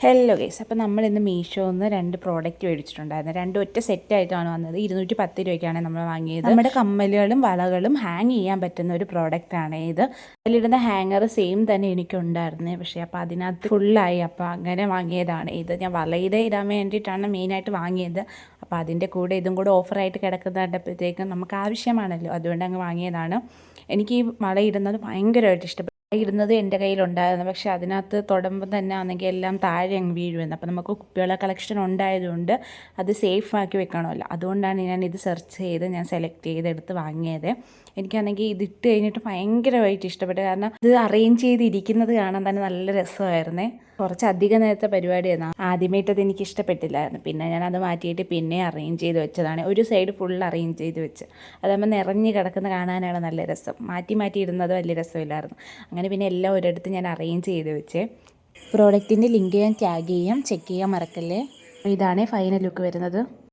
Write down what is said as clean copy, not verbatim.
Hello guys, അപ്പോൾ നമ്മൾ ഇന്ന് മീഷോന്ന് 2 പ്രോഡക്റ്റ് മേടിച്ചിട്ടുണ്ടായിരുന്നു. രണ്ടും ഒറ്റ സെറ്റായിട്ടാണ് വന്നത്. 210 രൂപയ്ക്കാണ് നമ്മൾ വാങ്ങിയത്. നമ്മുടെ കമ്മലുകളും വളകളും ഹാങ് ചെയ്യാൻ പറ്റുന്ന ഒരു പ്രോഡക്റ്റാണ് ഇത്. അതിലിടുന്ന ഹാങ്ങർ സെയിം തന്നെ എനിക്കുണ്ടായിരുന്നേ, പക്ഷേ അപ്പോൾ അതിനകത്ത് ഫുള്ളായി. അപ്പോൾ അങ്ങനെ വാങ്ങിയതാണ് ഇത്. ഞാൻ വളയുടെ ഇടാൻ വേണ്ടിയിട്ടാണ് മെയിനായിട്ട് വാങ്ങിയത്. അപ്പോൾ അതിൻ്റെ കൂടെ ഇതും കൂടെ ഓഫറായിട്ട് കിടക്കുന്ന കണ്ടപ്പോഴത്തേക്കും നമുക്ക് ആവശ്യമാണല്ലോ, അതുകൊണ്ട് അങ്ങ് വാങ്ങിയതാണ്. എനിക്ക് ഈ വളയിടുന്നത് ഭയങ്കരമായിട്ട് ഇഷ്ടപ്പെട്ടു. ഇടുന്നത് എൻ്റെ കയ്യിലുണ്ടായിരുന്നു, പക്ഷേ അതിനകത്ത് തൊടുമ്പോൾ തന്നെ ആണെങ്കിൽ എല്ലാം താഴെ അങ്ങ് വീഴുമെന്ന്. അപ്പോൾ നമുക്ക് കുപ്പിവള കളക്ഷൻ ഉണ്ടായതുകൊണ്ട് അത് സേഫ് ആക്കി വെക്കണമല്ലോ, അതുകൊണ്ടാണ് ഞാൻ ഇത് സെർച്ച് ചെയ്ത് ഞാൻ സെലക്ട് ചെയ്തെടുത്ത് വാങ്ങിയത്. എനിക്കാണെങ്കിൽ ഇത് ഇട്ട് കഴിഞ്ഞിട്ട് ഭയങ്കരമായിട്ട് ഇഷ്ടപ്പെട്ടു. കാരണം ഇത് അറേഞ്ച് ചെയ്തിരിക്കുന്നത് കാണാൻ തന്നെ നല്ല രസമായിരുന്നേ. കുറച്ചധികം നേരത്തെ പരിപാടിയായിരുന്നു. ആദ്യമായിട്ടത് എനിക്ക് ഇഷ്ടപ്പെട്ടില്ലായിരുന്നു. പിന്നെ ഞാനത് മാറ്റിയിട്ട് പിന്നെ അറേഞ്ച് ചെയ്ത് വെച്ചതാണ്. ഒരു സൈഡ് ഫുൾ അറേഞ്ച് ചെയ്ത് വെച്ച്, അതാകുമ്പോൾ നിറഞ്ഞ് കിടക്കുന്ന കാണാനാണ് നല്ല രസം. മാറ്റി മാറ്റി ഇടുന്നത് വലിയ രസമില്ലായിരുന്നു. അങ്ങനെ പിന്നെ എല്ലാം ഒരിടത്ത് ഞാൻ അറേഞ്ച് ചെയ്ത് വെച്ചേ. പ്രോഡക്റ്റിൻ്റെ ലിങ്ക് ഞാൻ ടാഗ് ചെയ്യാം, ചെക്ക് ചെയ്യാൻ മറക്കല്ലേ. ഇതാണ് ഫൈനൽ ലുക്ക് വരുന്നത്.